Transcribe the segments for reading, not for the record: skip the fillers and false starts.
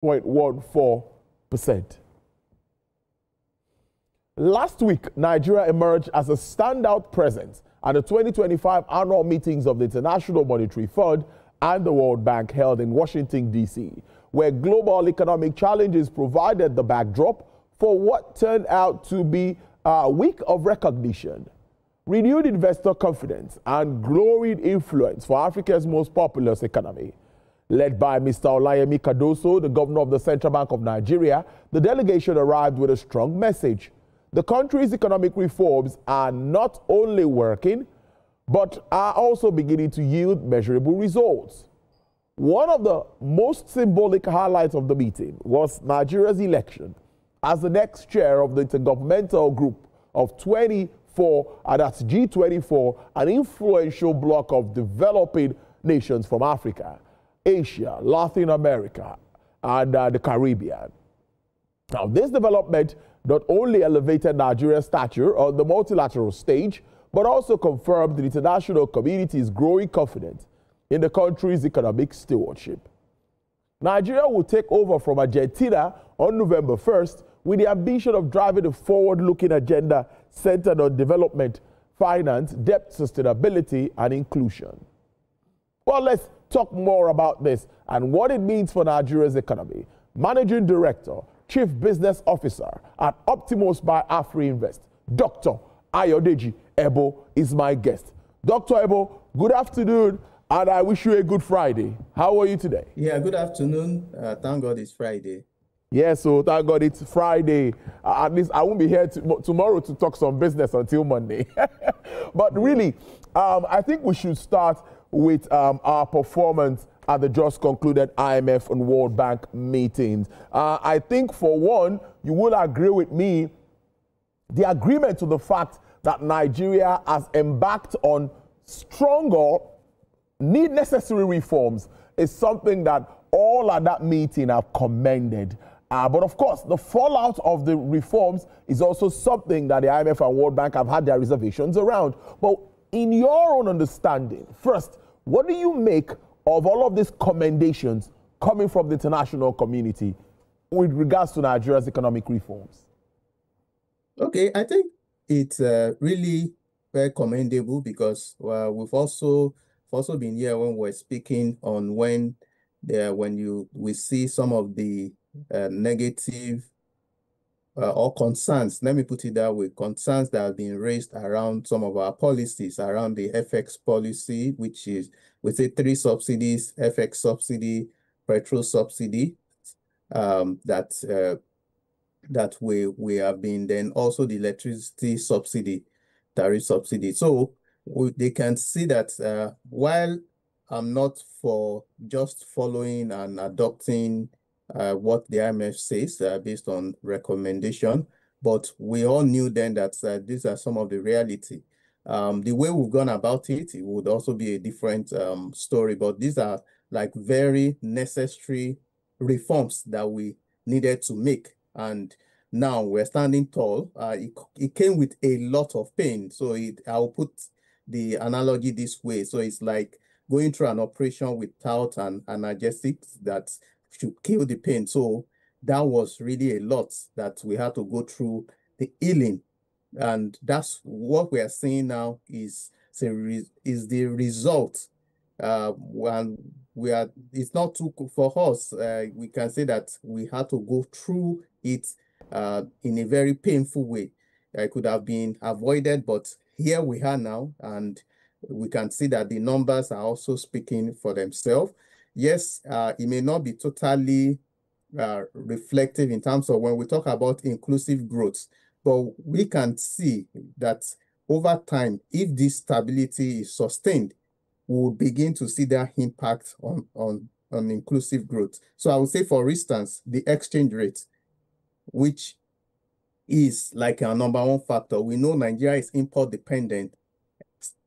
0.14%. Last week, Nigeria emerged as a standout presence at the 2025 annual meetings of the International Monetary Fund and the World Bank held in Washington, D.C., where global economic challenges provided the backdrop for what turned out to be a week of recognition, renewed investor confidence, and growing influence for Africa's most populous economy. Led by Mr. Olayemi Cardoso, the governor of the Central Bank of Nigeria, the delegation arrived with a strong message. The country's economic reforms are not only working, but are also beginning to yield measurable results. One of the most symbolic highlights of the meeting was Nigeria's election as the next chair of the Intergovernmental Group of 24, and that's G-24, an influential bloc of developing nations from Africa, Asia, Latin America, and the Caribbean. Now, this development not only elevated Nigeria's stature on the multilateral stage, but also confirmed the international community's growing confidence in the country's economic stewardship. Nigeria will take over from Argentina on November 1st with the ambition of driving a forward-looking agenda centered on development, finance, debt sustainability, and inclusion. Well, let's talk more about this and what it means for Nigeria's economy. Managing Director, Chief Business Officer at Optimus by AfriInvest, Dr. Ayodeji Ebo is my guest. Dr. Ebo, good afternoon, and I wish you a good Friday. How are you today? Yeah, good afternoon. Thank God it's Friday. Yeah, so thank God it's Friday. At least I won't be here tomorrow to talk some business until Monday. But really, I think we should start with our performance at the just concluded IMF and World Bank meetings. I think, for one, you will agree with me, the agreement to the fact that Nigeria has embarked on stronger, necessary reforms is something that all at that meeting have commended. But of course, the fallout of the reforms is also something that the IMF and World Bank have had their reservations around. But in your own understanding, first, what do you make of all of these commendations coming from the international community with regards to Nigeria's economic reforms? Okay, I think it's really very commendable because we've also been here when we're speaking on when we see some of the negative or concerns, let me put it that way, concerns that have been raised around some of our policies, around the FX policy, which is, we say 3 subsidies: FX subsidy, petrol subsidy, that we have been, then also the electricity subsidy, tariff subsidy. So they can see that while I'm not for just following and adopting what the IMF says based on recommendation, but we all knew then that these are some of the reality. The way we've gone about it would also be a different story, but these are like very necessary reforms that we needed to make. And now we're standing tall. It came with a lot of pain. So I'll put the analogy this way. So it's like going through an operation without an analgesics that should kill the pain. So that was really a lot that we had to go through the healing. And that's what we are seeing now is the result. When it's not too for us. We can say that we had to go through it in a very painful way. It could have been avoided, but here we are now, and we can see that the numbers are also speaking for themselves. Yes, it may not be totally reflective in terms of when we talk about inclusive growth, but we can see that over time, if this stability is sustained, we will begin to see that impact on inclusive growth. So I would say, for instance, the exchange rate, which is like our number one factor. We know Nigeria is import dependent.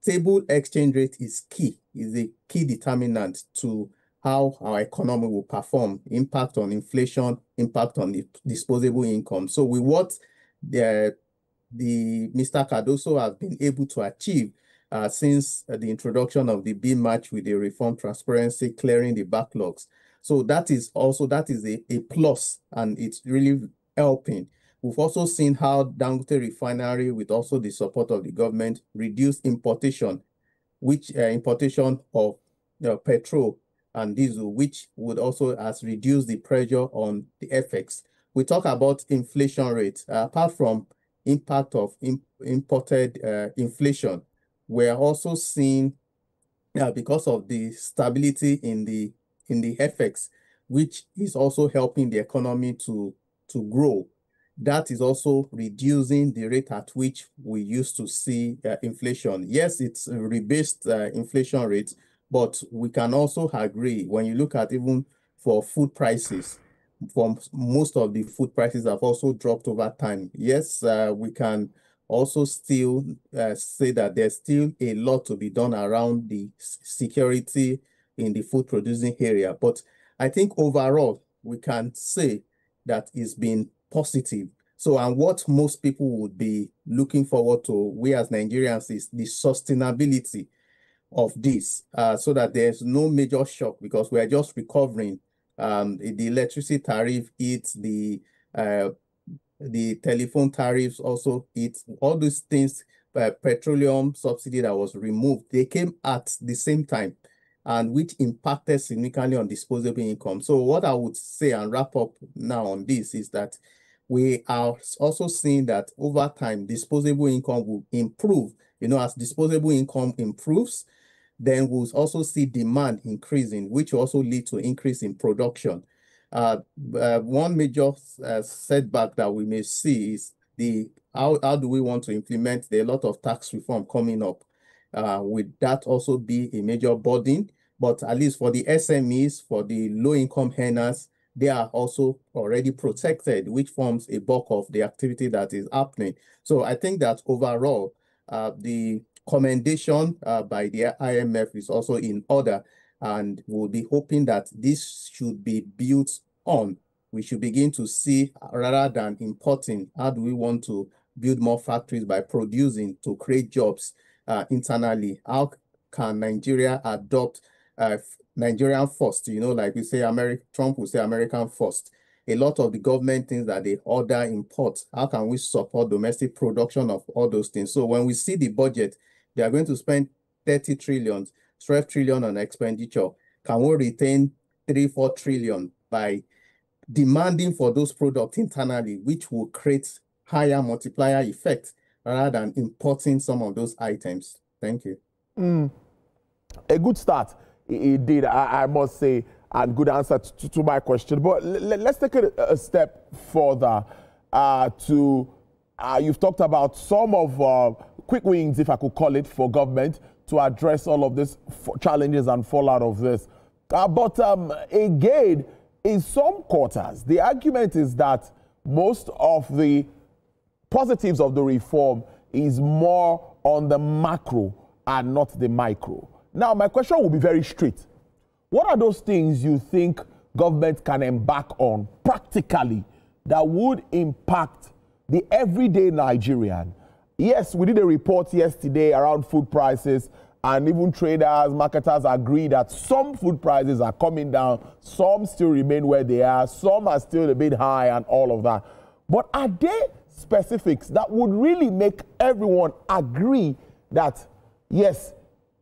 Stable exchange rate is key, is a key determinant to how our economy will perform, impact on inflation, impact on the disposable income. So with what the Mr. Cardoso has been able to achieve since the introduction of the B match with the reform transparency, clearing the backlogs, So that is a plus, and it's really helping. We've also seen how Dangote Refinery, with also the support of the government, reduced importation, which importation of petrol and diesel, which would also has reduced the pressure on the FX. We talk about inflation rates. Apart from impact of imported inflation, we're also seeing, because of the stability in the FX, which is also helping the economy to grow. That is also reducing the rate at which we used to see inflation. Yes, it's a rebased inflation rate, but we can also agree when you look at even for food prices, for most of the food prices have also dropped over time. Yes, we can also still say that there's still a lot to be done around the security in the food producing area. But I think overall, we can say that it's been positive. So, and what most people would be looking forward to, we as Nigerians, is the sustainability of this, so that there's no major shock, because we are just recovering. The electricity tariff, it's the telephone tariffs also, it's all these things, petroleum subsidy that was removed, they came at the same time, and which impacted significantly on disposable income. So what I would say and wrap up now on this is that we are also seeing that over time, disposable income will improve. As disposable income improves, then we'll also see demand increasing, which will also lead to increase in production. One major setback that we may see is how do we want to implement a lot of tax reform coming up? Would that also be a major burden? But at least for the SMEs, for the low-income earners, they are also already protected, which forms a bulk of the activity that is happening. So I think that overall, the commendation by the IMF is also in order, and we'll be hoping that this should be built on. We should begin to see, rather than importing, how do we want to build more factories by producing to create jobs internally? How can Nigeria adopt Nigerian first? Like we say, Trump will say American first. A lot of the government things that they order import, how can we support domestic production of all those things? So when we see the budget, they are going to spend 30 trillion, 12 trillion on expenditure. Can we retain 3-4 trillion by demanding for those products internally, which will create higher multiplier effect rather than importing some of those items? Thank you. A good start, it did, I must say, and good answer to my question. But let's take it a step further. You've talked about some of quick wins, if I could call it, for government to address all of these challenges and fallout of this. But again, in some quarters, the argument is that most of the positives of the reform is more on the macro and not the micro. Now, my question will be very straight. What are those things you think government can embark on practically that would impact the everyday Nigerian? Yes, we did a report yesterday around food prices, and even traders, marketers agree that some food prices are coming down, some still remain where they are, some are still a bit high and all of that. But are there specifics that would really make everyone agree that, yes,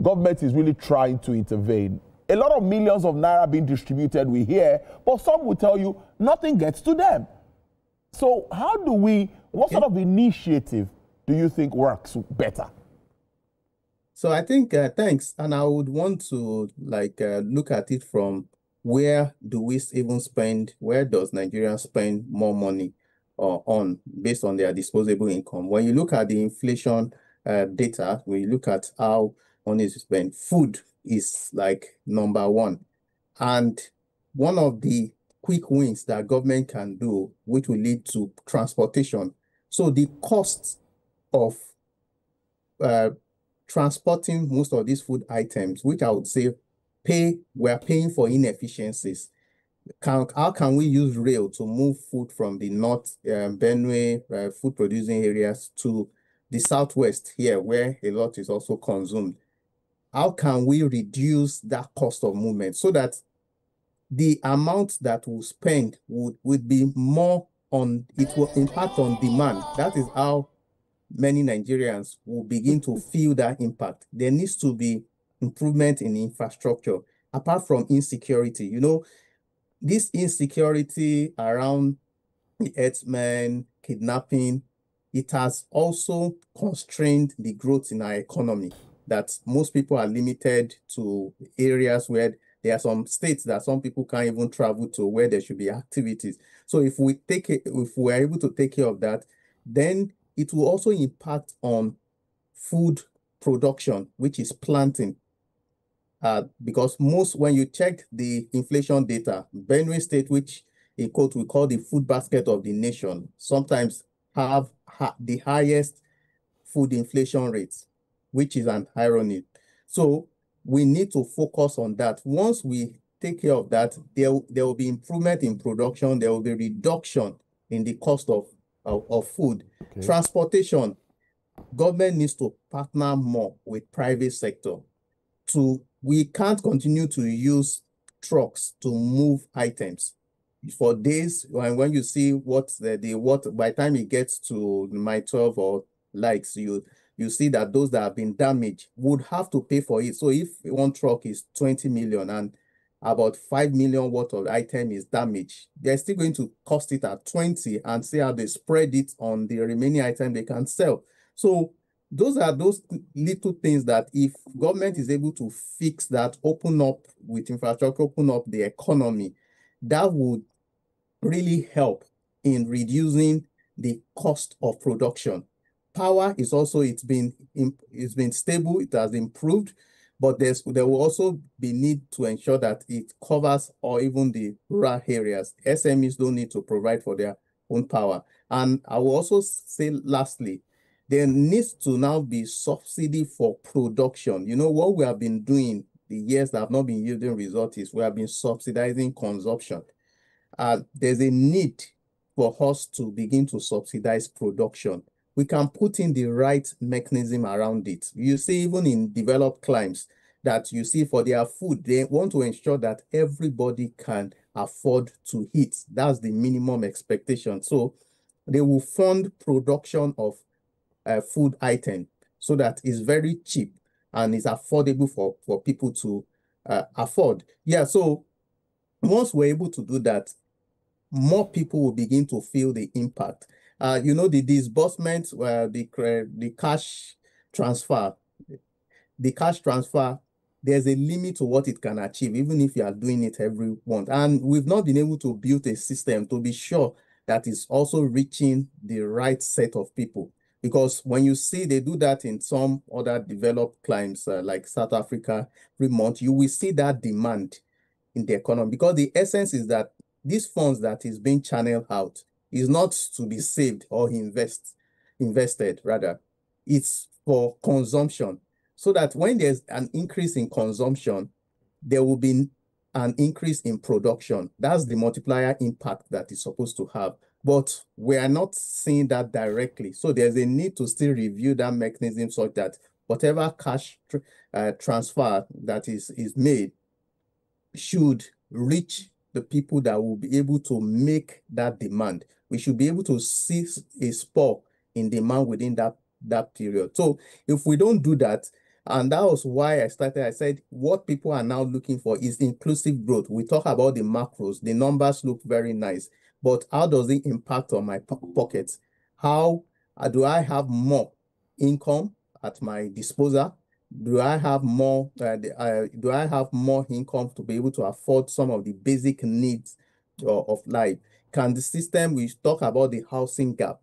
government is really trying to intervene? A lot of millions of naira being distributed, we hear, but some will tell you nothing gets to them. So how do what sort of initiative do you think works better? So I think, thanks. And I would want to look at it from where do we even spend, where does Nigeria spend more money on based on their disposable income? When you look at the inflation data, when you look at how money is spent, food is like number one. And one of the quick wins that government can do, which will lead to transportation. So the cost of transporting most of these food items, which I would say we're paying for inefficiencies. How can we use rail to move food from the north, Benue, food producing areas to the southwest here, where a lot is also consumed? How can we reduce that cost of movement so that the amount that we'll spend would be more on, it will impact on demand. That is how many Nigerians will begin to feel that impact. There needs to be improvement in infrastructure, apart from insecurity. You know, this insecurity around the herdsmen, kidnapping, it has also constrained the growth in our economy, that most people are limited to areas where there are some states that some people can't even travel to, where there should be activities. So if we're able to take care of that, then it will also impact on food production, which is planting. Because when you check the inflation data, Benue State, which in quote we call the food basket of the nation, sometimes have the highest food inflation rates, which is an irony. So we need to focus on that. Once we take care of that, there will be improvement in production, there will be reduction in the cost of food. Okay. Transportation, government needs to partner more with private sector. We can't continue to use trucks to move items for days. When you see what by the time it gets to my 12 or likes, you see that those that have been damaged would have to pay for it. So if one truck is 20 million and about 5 million worth of item is damaged, they're still going to cost it at 20 and see how they spread it on the remaining item they can sell. So those are those little things that if government is able to fix that, open up with infrastructure, open up the economy, that would really help in reducing the cost of production. Power is also, it's been stable, it has improved, but there will also be need to ensure that it covers or even the rural areas. SMEs don't need to provide for their own power. And I will also say lastly, there needs to now be subsidy for production. You know, what we have been doing the years that have not been yielding results is we have been subsidizing consumption. There's a need for us to begin to subsidize production. We can put in the right mechanism around it. You see, even in developed climes, that you see for their food, they want to ensure that everybody can afford to eat. That's the minimum expectation. So they will fund production of food item so that it's very cheap and is affordable for people to afford. Yeah, so once we're able to do that, more people will begin to feel the impact. You know, the disbursement, the cash transfer, there's a limit to what it can achieve, even if you are doing it every month. And we've not been able to build a system to be sure that is also reaching the right set of people. Because when you see they do that in some other developed climes like South Africa, Vermont, you will see that demand in the economy. Because the essence is that these funds that is being channeled out is not to be saved or invested, rather. It's for consumption. So that when there's an increase in consumption, there will be an increase in production. That's the multiplier impact that is supposed to have. But we are not seeing that directly. So there's a need to still review that mechanism so that whatever cash transfer that is made should reach the people that will be able to make that demand. We should be able to see a spike in demand within that period. So if we don't do that, and that was why I said what people are now looking for is inclusive growth. We talk about the macros, the numbers look very nice, but how does it impact on my pockets? How do I have more income at my disposal? Do I have more income to be able to afford some of the basic needs of life? Can the system, we talk about the housing gap.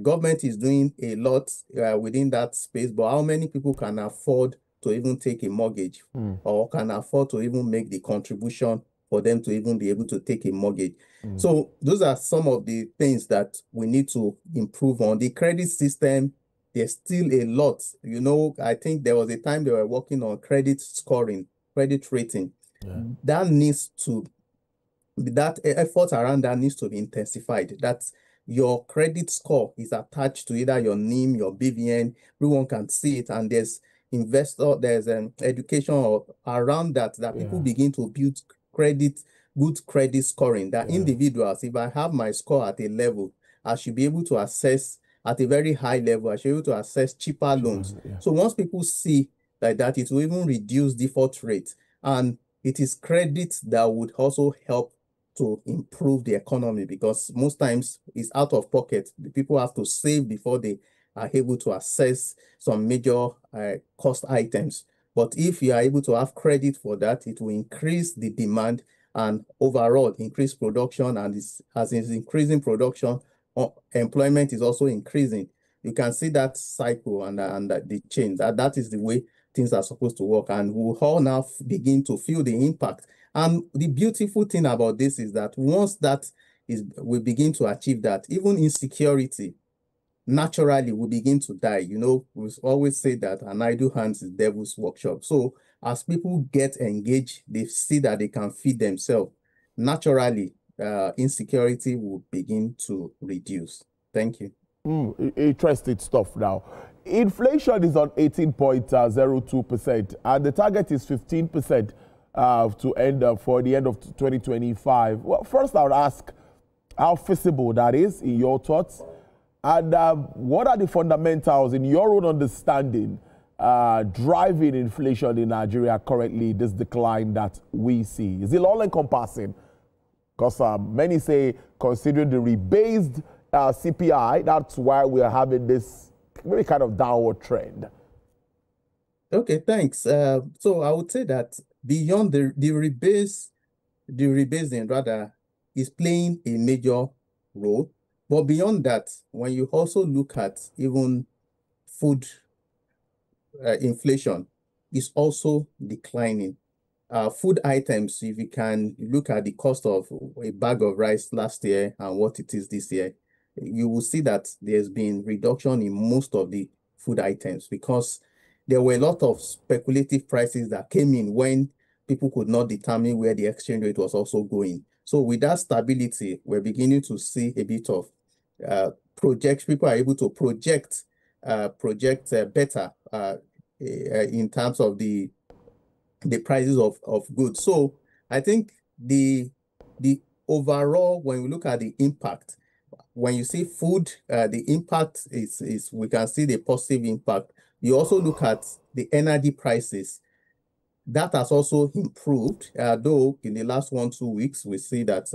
Government is doing a lot within that space, but how many people can afford to even take a mortgage or can afford to even make the contribution for them to even be able to take a mortgage? So those are some of the things that we need to improve on. The credit system, there's still a lot. You know, I think there was a time they were working on credit scoring, credit rating. Yeah. That effort around that needs to be intensified. That's your credit score is attached to either your NIM, your BVN, everyone can see it, and there's education around that people begin to build credit good credit scoring, that individuals, if I have my score at a level, I should be able to assess at a very high level, I should be able to assess cheaper loans. So once people see like that, it will even reduce default rate. And it is credit that would also help to improve the economy, because most times it's out of pocket. The people have to save before they are able to assess some major cost items. But if you are able to have credit for that, it will increase the demand and overall increase production. And as it's increasing production, employment is also increasing. You can see that cycle and the change. That is the way things are supposed to work. And we'll all now begin to feel the impact. And the beautiful thing about this is that once we begin to achieve that, even insecurity naturally will begin to die. You know, we always say that an idle hands is devil's workshop. So as people get engaged, they see that they can feed themselves. Naturally, insecurity will begin to reduce. Thank you. Interesting stuff now. Inflation is on 18.02%, and the target is 15% to end for the end of 2025. Well, first I would ask how feasible that is in your thoughts, and what are the fundamentals in your own understanding driving inflation in Nigeria currently, this decline that we see? Is it all encompassing? Because many say, considering the rebased CPI, that's why we are having this very kind of downward trend. Okay, thanks. So I would say that beyond the rebasing rather is playing a major role. But beyond that, when you also look at even food inflation is also declining. Food items, if you can look at the cost of a bag of rice last year and what it is this year, you will see that there's been reduction in most of the food items, because there were a lot of speculative prices that came in when people could not determine where the exchange rate was also going. So with that stability, we're beginning to see a bit of people are able to project better in terms of the prices of goods. So I think the overall, when we look at the impact, when you see food, the impact is we can see the positive impact. You also look at the energy prices. That has also improved, though in the last 1-2 weeks, we see that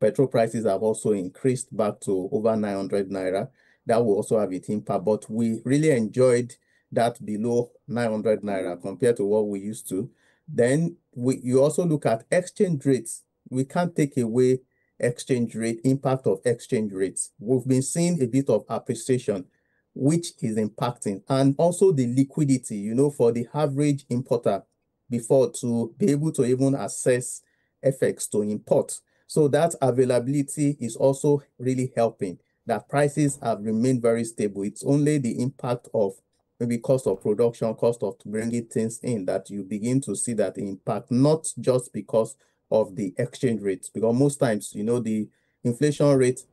petrol prices have also increased back to over 900 naira. That will also have its impact, but we really enjoyed that below 900 naira compared to what we used to. Then you also look at exchange rates. We can't take away impact of exchange rates. We've been seeing a bit of appreciation, which is impacting, and also the liquidity, you know, for the average importer before to be able to even access FX to import. So that availability is also really helping. That prices have remained very stable. It's only the impact of maybe cost of production, cost of bringing things in, that you begin to see that impact, not just because of the exchange rates, because most times, you know, the inflation rate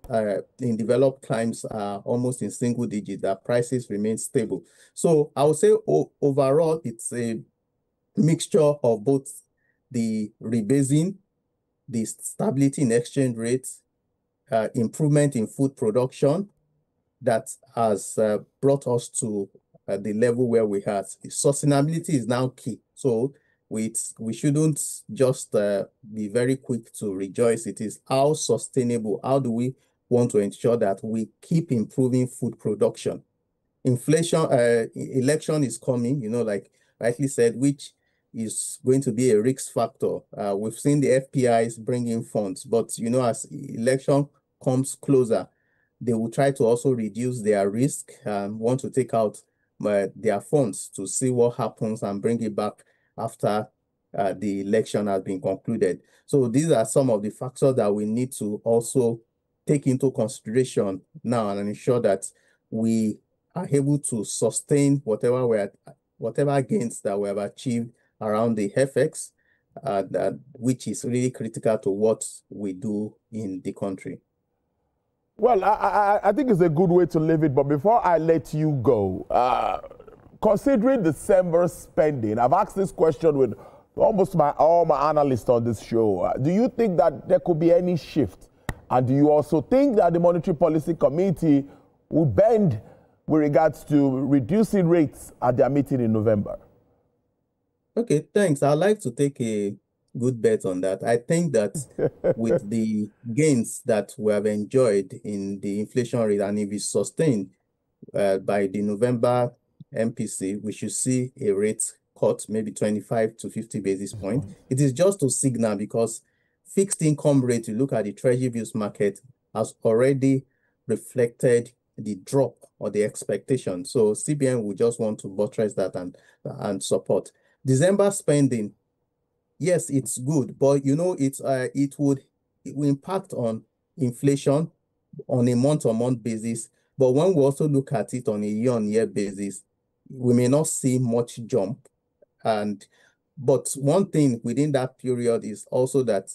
in developed climes are almost in single digits, that prices remain stable. So I would say overall, it's a mixture of both the rebasing, the stability in exchange rates, improvement in food production that has brought us to the level where we had. Sustainability is now key. So we shouldn't just be very quick to rejoice. It is how sustainable, how do we want to ensure that we keep improving food production. Inflation, election is coming, you know, like rightly said, which is going to be a risk factor. We've seen the FPIs bring in funds, but, you know, as election comes closer, they will try to also reduce their risk and want to take out their funds to see what happens and bring it back after the election has been concluded. So these are some of the factors that we need to also take into consideration now and ensure that we are able to sustain whatever gains that we have achieved around the FX, which is really critical to what we do in the country. Well, I think it's a good way to leave it, but before I let you go, considering December spending, I've asked this question with almost all my analysts on this show, do you think that there could be any shift? And do you also think that the Monetary Policy Committee will bend with regards to reducing rates at their meeting in November? Okay, thanks. I'd like to take a good bet on that. I think that with the gains that we have enjoyed in the inflation rate, and if it's sustained by the November MPC, we should see a rate cut, maybe 25 to 50 basis points. It is just to signal, because fixed income rate, you look at the Treasury bills market, has already reflected the drop or the expectation. So CBN will just want to buttress that and support. December spending, yes, it's good, but you know, it will impact on inflation on a month-on-month basis. But when we also look at it on a year-on-year basis, we may not see much jump. But one thing within that period is also that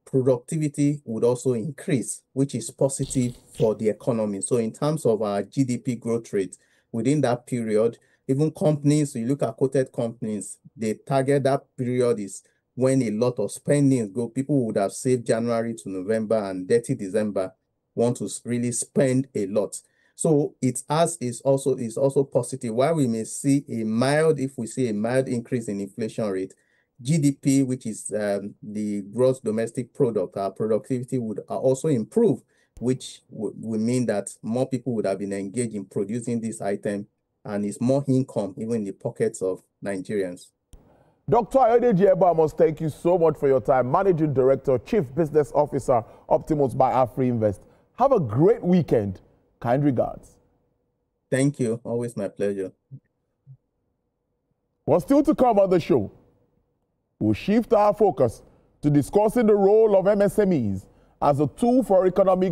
productivity would also increase, which is positive for the economy. So in terms of our GDP growth rate within that period, even companies, so you look at quoted companies, they target that period is when a lot of spending go. People would have saved January to November, and 30 December want to really spend a lot. So it's also positive. While we may see if we see a mild increase in inflation rate, GDP, which is the gross domestic product, our productivity would also improve, which would mean that more people would have been engaged in producing this item, and it's more income even in the pockets of Nigerians. Dr. Ayodeji Ebo, I must thank you so much for your time. Managing Director, Chief Business Officer, Optimus by AfriInvest. Have a great weekend. Kind regards. Thank you. Always my pleasure. What's still to come on the show? We'll shift our focus to discussing the role of MSMEs as a tool for economic